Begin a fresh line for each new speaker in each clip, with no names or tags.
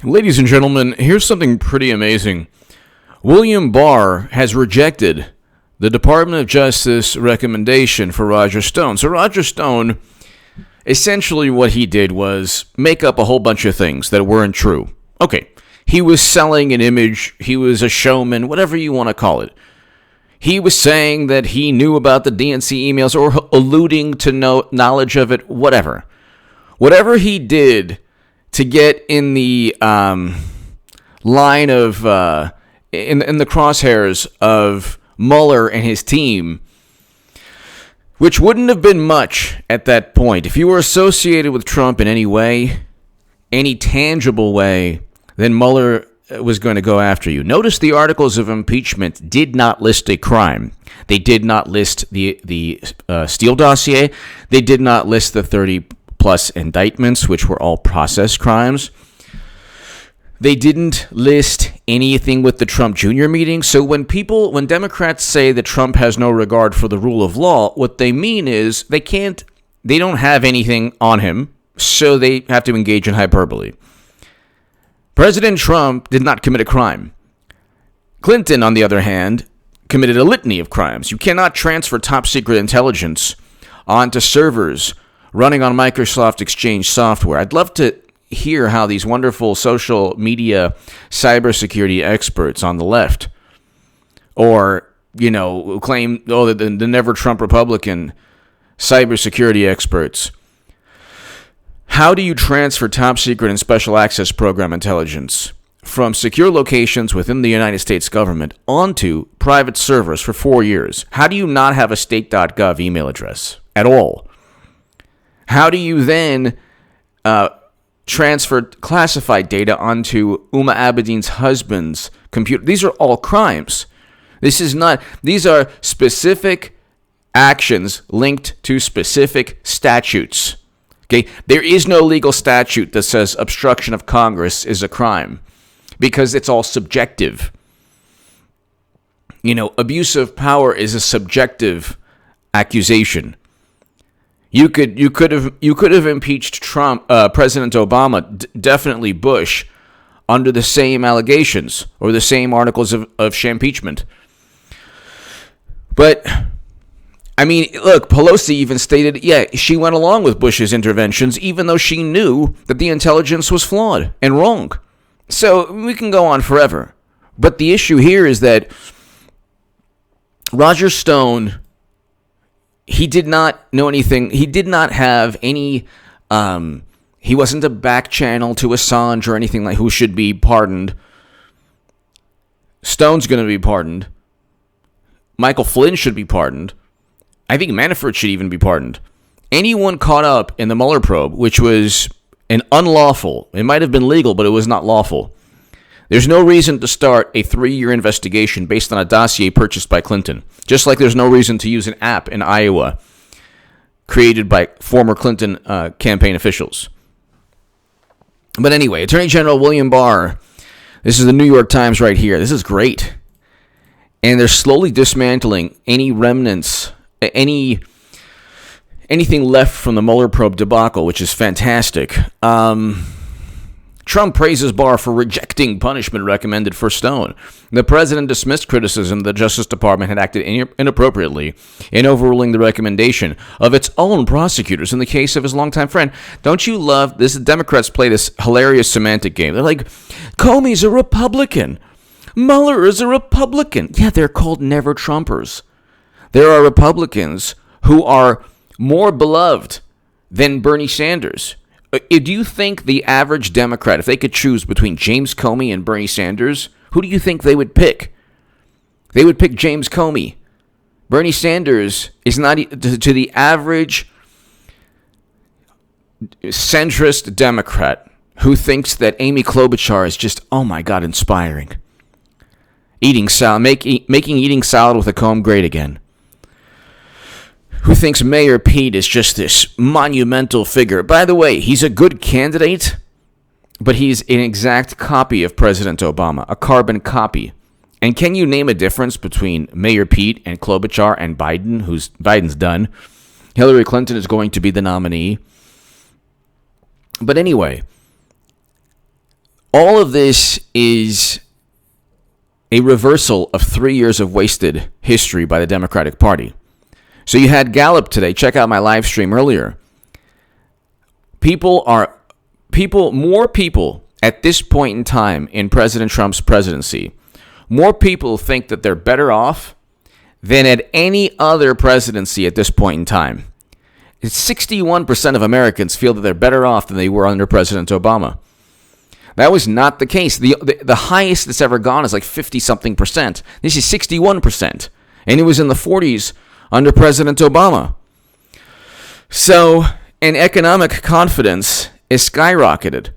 Ladies and gentlemen, here's something pretty amazing. William Barr has rejected the Department of Justice recommendation for Roger Stone. So Roger Stone, essentially what he did was make up a whole bunch of things that weren't true. Okay, he was selling an image, he was a showman, whatever you want to call it. He was saying that he knew about the DNC emails or alluding to knowledge of it, whatever. Whatever he did to get in the line of, in the crosshairs of Mueller and his team, which wouldn't have been much at that point. If you were associated with Trump in any way, any tangible way, then Mueller was going to go after you. Notice the articles of impeachment did not list a crime. They did not list the Steele dossier. They did not list the 30-plus indictments, which were all process crimes. They didn't list anything with the Trump Jr. meeting. So when Democrats say that Trump has no regard for the rule of law, what they mean is they don't have anything on him, so they have to engage in hyperbole. President Trump did not commit a crime. Clinton, on the other hand, committed a litany of crimes. You cannot transfer top-secret intelligence onto servers running on Microsoft Exchange software. I'd love to hear how these wonderful social media cybersecurity experts on the left, or, claim, the never Trump Republican cybersecurity experts, how do you transfer top secret and special access program intelligence from secure locations within the United States government onto private servers for 4 years? How do you not have a state.gov email address at all? How do you then transfer classified data onto Uma Abedin's husband's computer? These are all crimes. These are specific actions linked to specific statutes. Okay, there is no legal statute that says obstruction of Congress is a crime, because it's all subjective. Abuse of power is a subjective accusation. You could have impeached President Obama, definitely Bush, under the same allegations or the same articles of impeachment. But look, Pelosi even stated, she went along with Bush's interventions, even though she knew that the intelligence was flawed and wrong. So we can go on forever. But the issue here is that Roger Stone, he did not know anything. He did not have any, he wasn't a back channel to Assange or anything like who should be pardoned. Stone's going to be pardoned. Michael Flynn should be pardoned. I think Manafort should even be pardoned. Anyone caught up in the Mueller probe, which was an unlawful, it might have been legal, but it was not lawful. There's no reason to start a 3-year investigation based on a dossier purchased by Clinton, just like there's no reason to use an app in Iowa created by former Clinton campaign officials. But anyway, Attorney General William Barr, this is the New York Times right here. This is great. And they're slowly dismantling any remnants, anything left from the Mueller probe debacle, which is fantastic. Trump praises Barr for rejecting punishment recommended for Stone. The president dismissed criticism that the Justice Department had acted inappropriately in overruling the recommendation of its own prosecutors in the case of his longtime friend. Don't you love this? Democrats play this hilarious semantic game. They're like, Comey's a Republican. Mueller is a Republican. Yeah, they're called never Trumpers. There are Republicans who are more beloved than Bernie Sanders. Do you think the average Democrat, if they could choose between James Comey and Bernie Sanders, who do you think they would pick? They would pick James Comey. Bernie Sanders is not, to the average centrist Democrat who thinks that Amy Klobuchar is just, oh my God, inspiring. Eating salad, making eating salad with a comb great again. Who thinks Mayor Pete is just this monumental figure. By the way, he's a good candidate, but he's an exact copy of President Obama, a carbon copy. And can you name a difference between Mayor Pete and Klobuchar and Biden, who's Biden's done? Hillary Clinton is going to be the nominee. But anyway, All of this is a reversal of 3 years of wasted history by the Democratic Party. So you had Gallup today. Check out my live stream earlier. More people at this point in time in President Trump's presidency, more people think that they're better off than at any other presidency at this point in time. 61% of Americans feel that they're better off than they were under President Obama. That was not the case. The highest that's ever gone is like 50-something percent. This is 61%. And it was in the 40s under President Obama. So, and economic confidence is skyrocketed.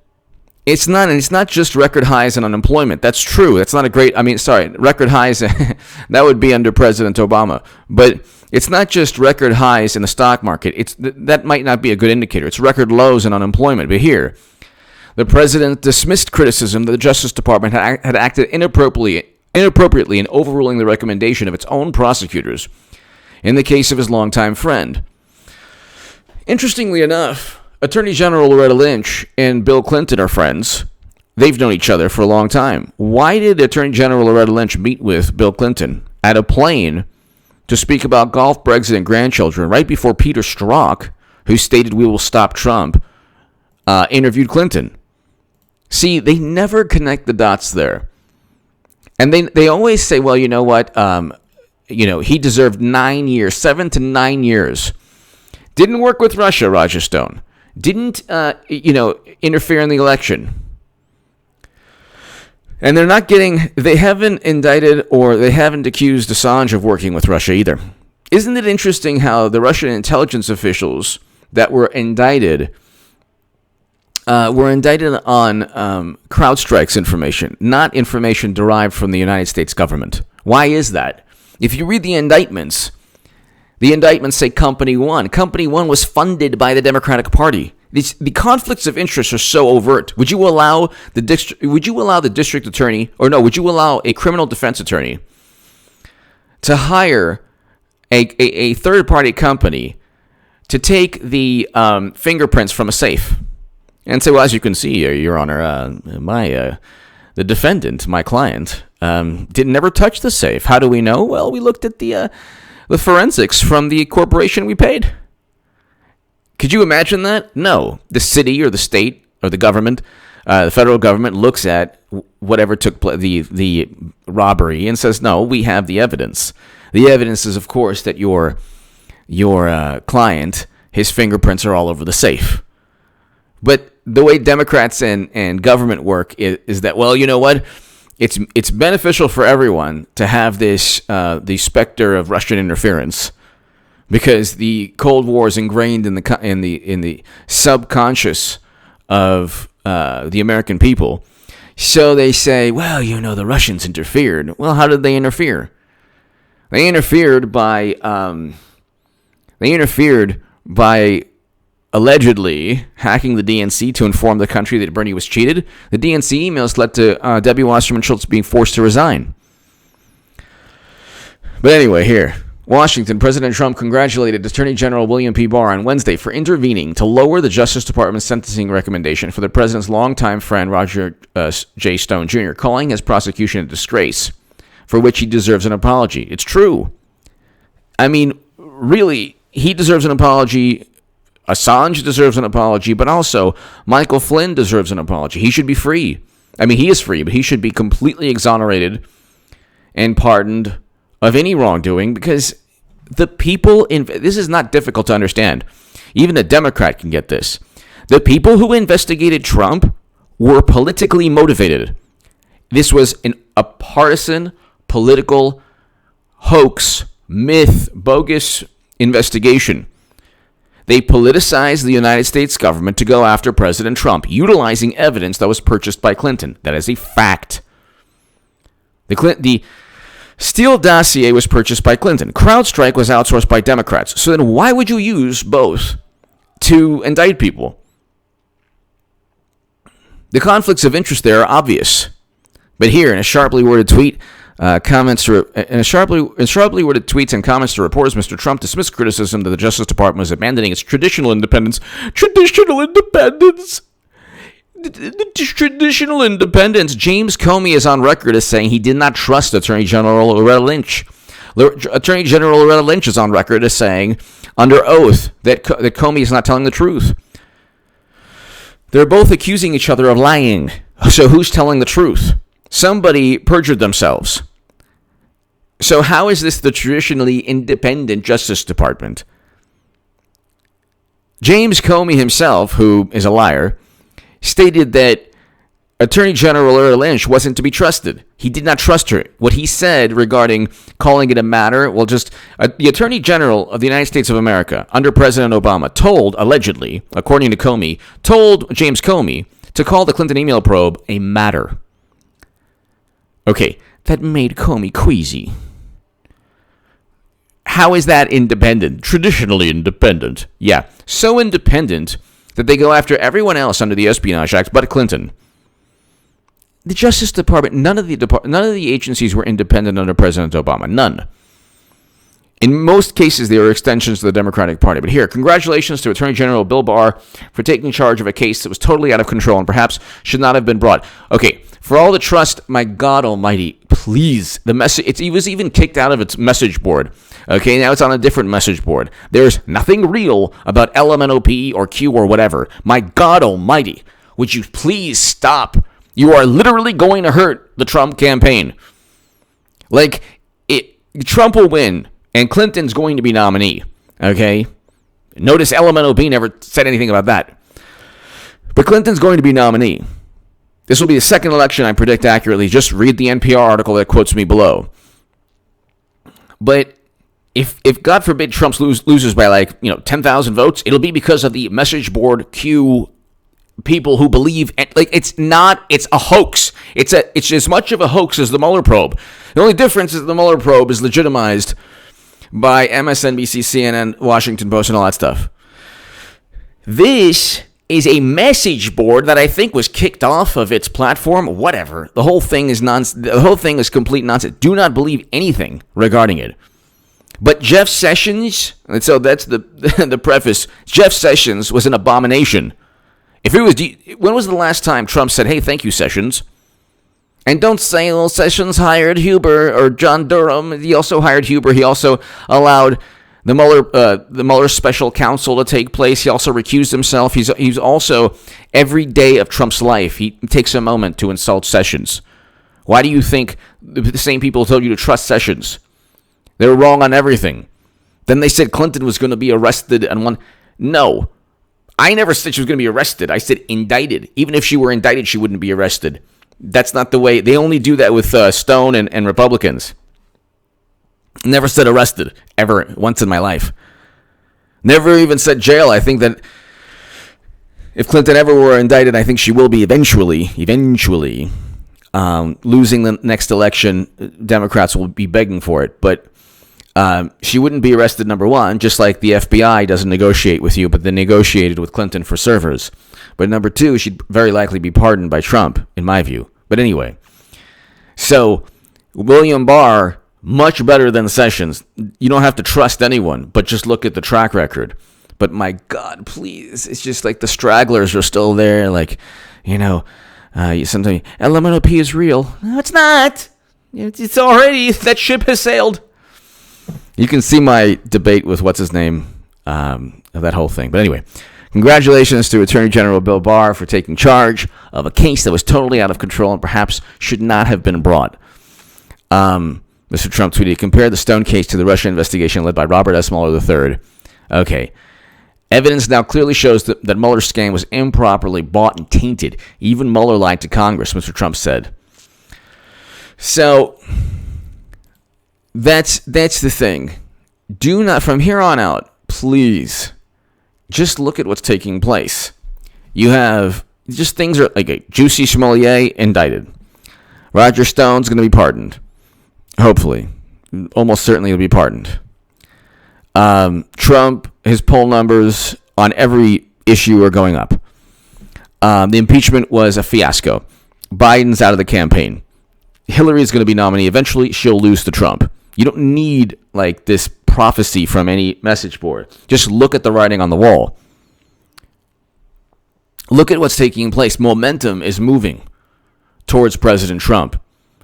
It's not just record highs in unemployment. That's true. That's not record highs. That would be under President Obama. But it's not just record highs in the stock market. That might not be a good indicator. It's record lows in unemployment. But here, the president dismissed criticism that the Justice Department had acted inappropriately in overruling the recommendation of its own prosecutors in the case of his longtime friend. Interestingly enough, Attorney General Loretta Lynch and Bill Clinton are friends. They've known each other for a long time. Why did Attorney General Loretta Lynch meet with Bill Clinton at a plane to speak about golf, Brexit, and grandchildren right before Peter Strzok, who stated we will stop Trump, interviewed Clinton? See, they never connect the dots there. And they always say, well, you know what? He deserved 9 years, 7 to 9 years. Didn't work with Russia, Roger Stone. Didn't, interfere in the election. And they haven't indicted or they haven't accused Assange of working with Russia either. Isn't it interesting how the Russian intelligence officials that were indicted on CrowdStrike's information, not information derived from the United States government? Why is that? If you read the indictments say Company One. Company One was funded by the Democratic Party. The conflicts of interest are so overt. Would you allow the district attorney, would you allow a criminal defense attorney to hire a third-party company to take the fingerprints from a safe and say, well, as you can see, Your Honor, the defendant, my client, never touch the safe. How do we know? Well, we looked at the forensics from the corporation we paid. Could you imagine that? No. The city or the state or the government, the federal government looks at whatever took place, the robbery, and says, no, we have the evidence. The evidence is, of course, that your client, his fingerprints are all over the safe. But the way Democrats and government work is that, well, you know what? It's beneficial for everyone to have this the specter of Russian interference, because the Cold War is ingrained in the subconscious of the American people. So they say, well, the Russians interfered. Well, how did they interfere? They interfered by allegedly hacking the DNC to inform the country that Bernie was cheated. The DNC emails led to Debbie Wasserman Schultz being forced to resign. But anyway, here, Washington, President Trump congratulated Attorney General William P. Barr on Wednesday for intervening to lower the Justice Department's sentencing recommendation for the president's longtime friend Roger J. Stone Jr., calling his prosecution a disgrace, for which he deserves an apology. It's true. I mean, really, he deserves an apology. Assange deserves an apology, but also Michael Flynn deserves an apology. He should be free. I mean, he is free, but he should be completely exonerated and pardoned of any wrongdoing, because the people this is not difficult to understand. Even a Democrat can get this. The people who investigated Trump were politically motivated. This was a partisan, political hoax, myth, bogus investigation. They politicized the United States government to go after President Trump, utilizing evidence that was purchased by Clinton. That is a fact. The Steele dossier was purchased by Clinton. CrowdStrike was outsourced by Democrats. So then why would you use both to indict people? The conflicts of interest there are obvious. But here, in a sharply worded tweet, sharply worded tweets and comments to reporters, Mr. Trump dismissed criticism that the Justice Department was abandoning its traditional independence. Traditional independence? the traditional independents. James Comey is on record as saying he did not trust Attorney General Loretta Lynch. Attorney General Loretta Lynch is on record as saying, under oath, that Comey is not telling the truth. They're both accusing each other of lying. So who's telling the truth? Somebody perjured themselves. So how is this the traditionally independent Justice Department? James Comey himself, who is a liar, stated that Attorney General Loretta Lynch wasn't to be trusted. He did not trust her. What he said regarding calling it a matter, the Attorney General of the United States of America under President Obama allegedly, according to Comey, told James Comey to call the Clinton email probe a matter. Okay, that made Comey queasy. How is that independent? Traditionally independent. Yeah, so independent that they go after everyone else under the Espionage Act but Clinton. The Justice Department, none of the agencies were independent under President Obama. None. In most cases, they were extensions of the Democratic Party. But here, congratulations to Attorney General Bill Barr for taking charge of a case that was totally out of control and perhaps should not have been brought. Okay, for all the trust, my God almighty, please. It was even kicked out of its message board. Okay, now it's on a different message board. There's nothing real about LMNOP or Q or whatever. My God almighty, would you please stop? You are literally going to hurt the Trump campaign. Trump will win, and Clinton's going to be nominee. Okay? Notice LMNOP never said anything about that. But Clinton's going to be nominee. This will be the second election I predict accurately. Just read the NPR article that quotes me below. But if God forbid Trump loses by 10,000 votes, it'll be because of the message board Q people who believe it's a hoax. It's as much of a hoax as the Mueller probe. The only difference is the Mueller probe is legitimized by MSNBC, CNN, Washington Post, and all that stuff. This is a message board that I think was kicked off of its platform. Whatever. The whole thing is nonsense. The whole thing is complete nonsense. Do not believe anything regarding it. But Jeff Sessions, and so that's the preface. Jeff Sessions was an abomination. When was the last time Trump said, "Hey, thank you, Sessions"? And don't say, "Well, Sessions hired Huber or John Durham." He also hired Huber. He also allowed the Mueller special counsel to take place. He also recused himself. He's also, every day of Trump's life, he takes a moment to insult Sessions. Why do you think the same people told you to trust Sessions? They were wrong on everything. Then they said Clinton was going to be arrested and one. No. I never said she was going to be arrested. I said indicted. Even if she were indicted, she wouldn't be arrested. That's not the way. They only do that with Stone and Republicans. Never said arrested, ever, once in my life. Never even said jail. I think that if Clinton ever were indicted, I think she will be eventually. Losing the next election, Democrats will be begging for it. But she wouldn't be arrested, number one, just like the FBI doesn't negotiate with you, but they negotiated with Clinton for servers. But number two, she'd very likely be pardoned by Trump, in my view. But anyway, so William Barr, much better than Sessions. You don't have to trust anyone, but just look at the track record. But my God, please, it's just like the stragglers are still there. Sometimes LMNOP is real. No, it's not. It's already, that ship has sailed. You can see my debate with what's his name of that whole thing. But anyway, congratulations to Attorney General Bill Barr for taking charge of a case that was totally out of control and perhaps should not have been brought. Mr. Trump tweeted, compare the Stone case to the Russia investigation led by Robert S. Mueller III. Okay. Evidence now clearly shows that Mueller's scam was improperly bought and tainted. Even Mueller lied to Congress, Mr. Trump said. So that's the thing. Do not, from here on out, please, just look at what's taking place. You have, just things are like a Juicy Smollett indicted. Roger Stone's going to be pardoned. Hopefully. Almost certainly he'll be pardoned. Trump, his poll numbers on every issue are going up. The impeachment was a fiasco. Biden's out of the campaign. Hillary's going to be nominee. Eventually, she'll lose to Trump. You don't need this prophecy from any message board. Just look at the writing on the wall. Look at what's taking place. Momentum is moving towards President Trump.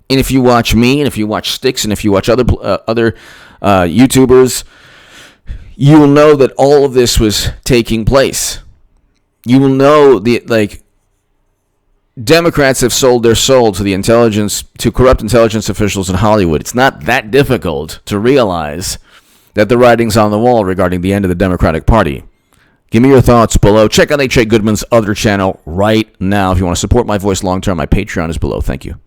And if you watch me, and if you watch Sticks, and if you watch other YouTubers, you will know that all of this was taking place. You will know Democrats have sold their soul to corrupt intelligence officials in Hollywood. It's not that difficult to realize that the writing's on the wall regarding the end of the Democratic Party. Give me your thoughts below. Check out H.A. Goodman's other channel right now. If you want to support my voice long term, my Patreon is below. Thank you.